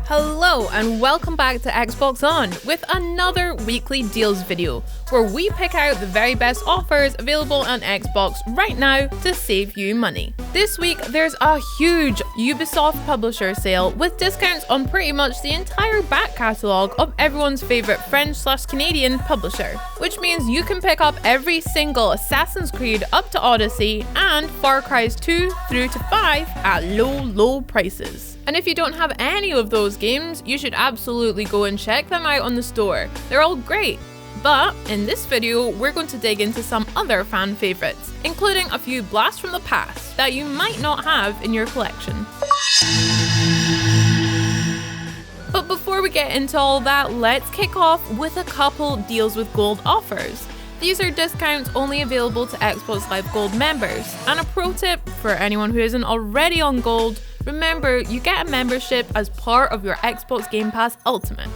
Hello and welcome back to Xbox On with another weekly deals video where we pick out the very best offers available on Xbox right now to save you money. This week there's a huge Ubisoft publisher sale with discounts on pretty much the entire back catalogue of everyone's favourite French/Canadian publisher, which means you can pick up every single Assassin's Creed up to Odyssey and Far Cry 2 through to 5 at low prices. And if you don't have any of those games, you should absolutely go and check them out on the store. They're all great. But in this video, we're going to dig into some other fan favourites, including a few blasts from the past that you might not have in your collection. But before we get into all that, let's kick off with a couple deals with gold offers. These are discounts only available to Xbox Live Gold members. And a pro tip for anyone who isn't already on Gold, remember, you get a membership as part of your Xbox Game Pass Ultimate.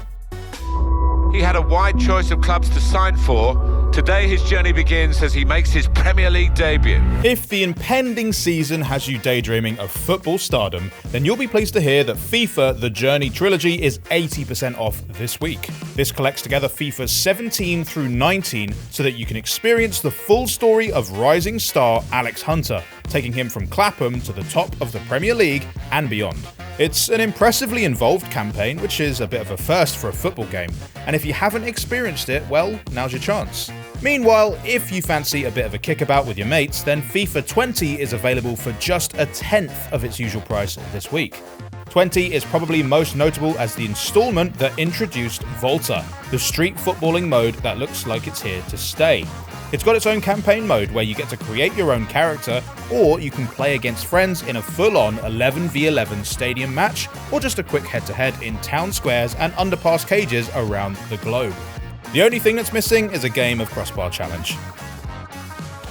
He had a wide choice of clubs to sign for. Today his journey begins as he makes his Premier League debut. If the impending season has you daydreaming of football stardom, then you'll be pleased to hear that FIFA The Journey Trilogy is 80% off this week. This collects together FIFA 17 through 19 so that you can experience the full story of rising star Alex Hunter, taking him from Clapham to the top of the Premier League and beyond. It's an impressively involved campaign, which is a bit of a first for a football game, and if you haven't experienced it, well, now's your chance. Meanwhile, if you fancy a bit of a kickabout with your mates, then FIFA 20 is available for just a tenth of its usual price this week. 20 is probably most notable as the installment that introduced Volta, the street footballing mode that looks like it's here to stay. It's got its own campaign mode where you get to create your own character, or you can play against friends in a full-on 11v11 stadium match, or just a quick head-to-head in town squares and underpass cages around the globe. The only thing that's missing is a game of crossbar challenge.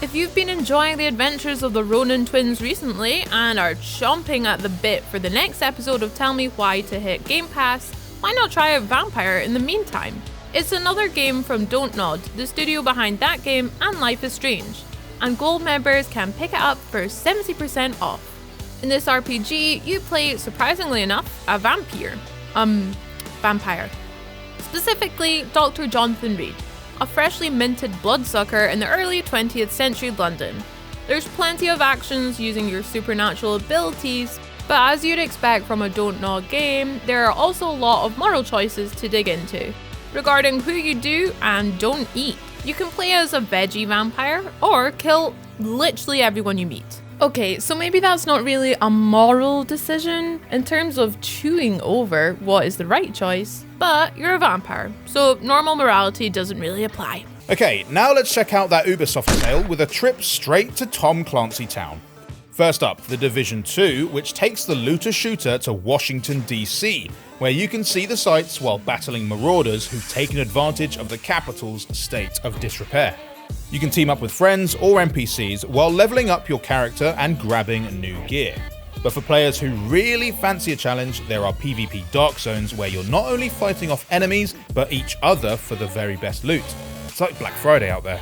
If you've been enjoying the adventures of the Ronin twins recently and are chomping at the bit for the next episode of Tell Me Why to hit Game Pass, why not try out Vampyr in the meantime? It's another game from Don't Nod, the studio behind that game and Life is Strange, and Gold members can pick it up for 70% off. In this RPG, you play, surprisingly enough, a vampire. Specifically, Dr. Jonathan Reed, a freshly minted bloodsucker in the early 20th century London. There's plenty of actions using your supernatural abilities, but as you'd expect from a Don't Nod game, there are also a lot of moral choices to dig into regarding who you do and don't eat. You can play as a veggie vampire or kill literally everyone you meet. Okay, so maybe that's not really a moral decision in terms of chewing over what is the right choice, but you're a vampire, so normal morality doesn't really apply. Okay, now let's check out that Ubisoft sale with a trip straight to Tom Clancy Town. First up, The Division 2, which takes the looter-shooter to Washington, D.C., where you can see the sights while battling marauders who've taken advantage of the capital's state of disrepair. You can team up with friends or NPCs while leveling up your character and grabbing new gear. But for players who really fancy a challenge, there are PvP Dark Zones where you're not only fighting off enemies, but each other for the very best loot. It's like Black Friday out there.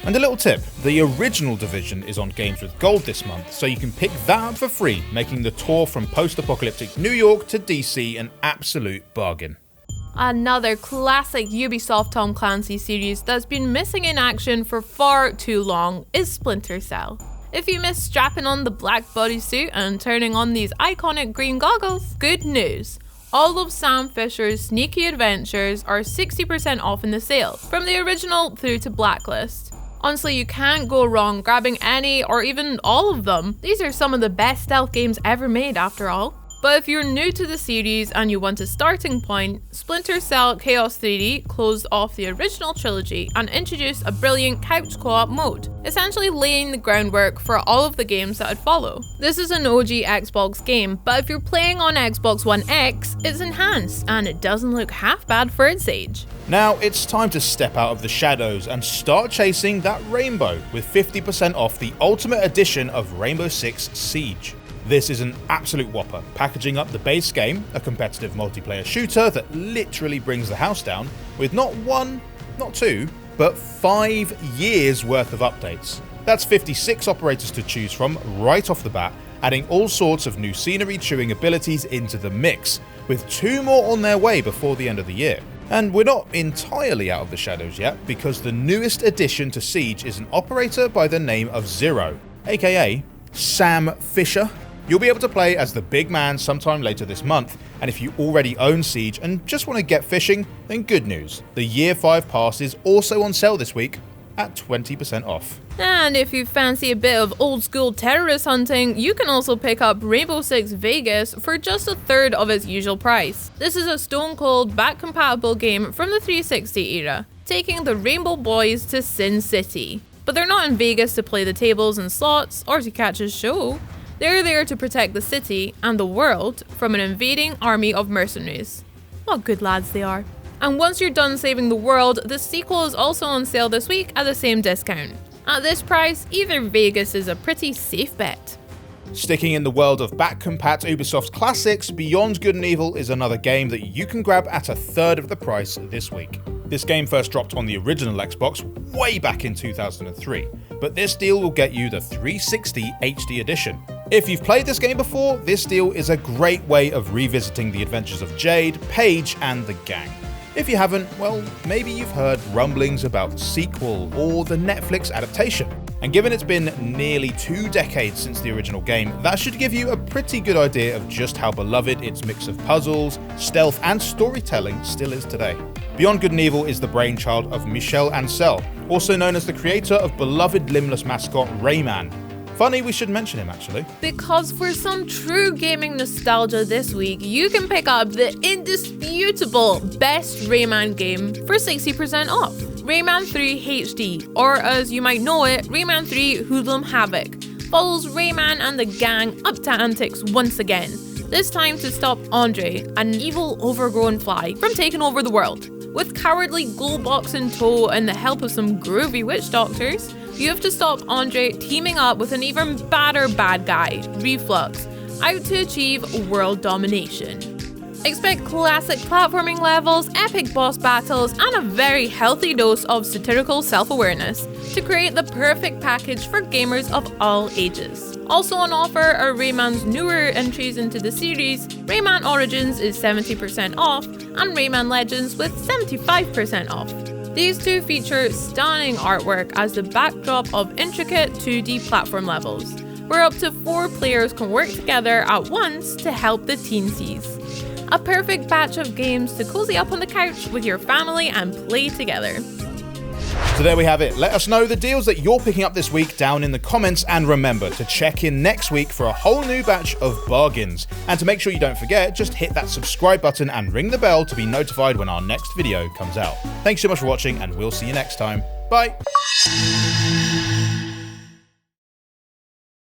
And a little tip, the original Division is on Games with Gold this month, so you can pick that up for free, making the tour from post-apocalyptic New York to DC an absolute bargain. Another classic Ubisoft Tom Clancy series that's been missing in action for far too long is Splinter Cell. If you miss strapping on the black bodysuit and turning on these iconic green goggles, good news! All of Sam Fisher's sneaky adventures are 60% off in the sale, from the original through to Blacklist. Honestly, you can't go wrong grabbing any or even all of them. These are some of the best stealth games ever made after all. But if you're new to the series and you want a starting point, Splinter Cell Chaos 3D closed off the original trilogy and introduced a brilliant couch co-op mode, essentially laying the groundwork for all of the games that would follow. This is an OG Xbox game, but if you're playing on Xbox One X, it's enhanced and it doesn't look half bad for its age. Now it's time to step out of the shadows and start chasing that rainbow with 50% off the Ultimate Edition of Rainbow Six Siege. This is an absolute whopper, packaging up the base game, a competitive multiplayer shooter that literally brings the house down, with not one, not two, but 5 years worth of updates. That's 56 operators to choose from right off the bat, adding all sorts of new scenery chewing abilities into the mix, with 2 more on their way before the end of the year. And we're not entirely out of the shadows yet, because the newest addition to Siege is an operator by the name of Zero, aka Sam Fisher. You'll be able to play as the big man sometime later this month, and if you already own Siege and just want to get fishing, then good news. The Year 5 Pass is also on sale this week at 20% off. And if you fancy a bit of old school terrorist hunting, you can also pick up Rainbow Six Vegas for just a third of its usual price. This is a stone cold, back compatible game from the 360 era, taking the Rainbow Boys to Sin City. But they're not in Vegas to play the tables and slots or to catch a show. They're there to protect the city and the world from an invading army of mercenaries. What good lads they are. And once you're done saving the world, the sequel is also on sale this week at the same discount. At this price, either Vegas is a pretty safe bet. Sticking in the world of back-compat Ubisoft classics, Beyond Good and Evil is another game that you can grab at a third of the price this week. This game first dropped on the original Xbox way back in 2003, but this deal will get you the 360 HD edition. If you've played this game before, this deal is a great way of revisiting the adventures of Jade, Paige, and the gang. If you haven't, well, maybe you've heard rumblings about the sequel or the Netflix adaptation. And given it's been nearly 2 decades since the original game, that should give you a pretty good idea of just how beloved its mix of puzzles, stealth, and storytelling still is today. Beyond Good and Evil is the brainchild of Michel Ancel, also known as the creator of beloved limbless mascot Rayman. Funny we should mention him actually. Because for some true gaming nostalgia this week, you can pick up the indisputable best Rayman game for 60% off. Rayman 3 HD, or as you might know it, Rayman 3 Hoodlum Havoc, follows Rayman and the gang up to antics once again, this time to stop Andre, an evil overgrown fly, from taking over the world. With cowardly Goldbox in tow and the help of some groovy witch doctors, you have to stop Andre teaming up with an even badder bad guy, Reflux, out to achieve world domination. Expect classic platforming levels, epic boss battles, and a very healthy dose of satirical self-awareness to create the perfect package for gamers of all ages. Also on offer are Rayman's newer entries into the series. Rayman Origins is 70% off, and Rayman Legends with 75% off. These two feature stunning artwork as the backdrop of intricate 2D platform levels, where up to 4 players can work together at once to help the teensies. A perfect batch of games to cozy up on the couch with your family and play together. So there we have it. Let us know the deals that you're picking up this week down in the comments, and remember to check in next week for a whole new batch of bargains. And to make sure you don't forget, just hit that subscribe button and ring the bell to be notified when our next video comes out. Thanks so much for watching, and we'll see you next time. Bye!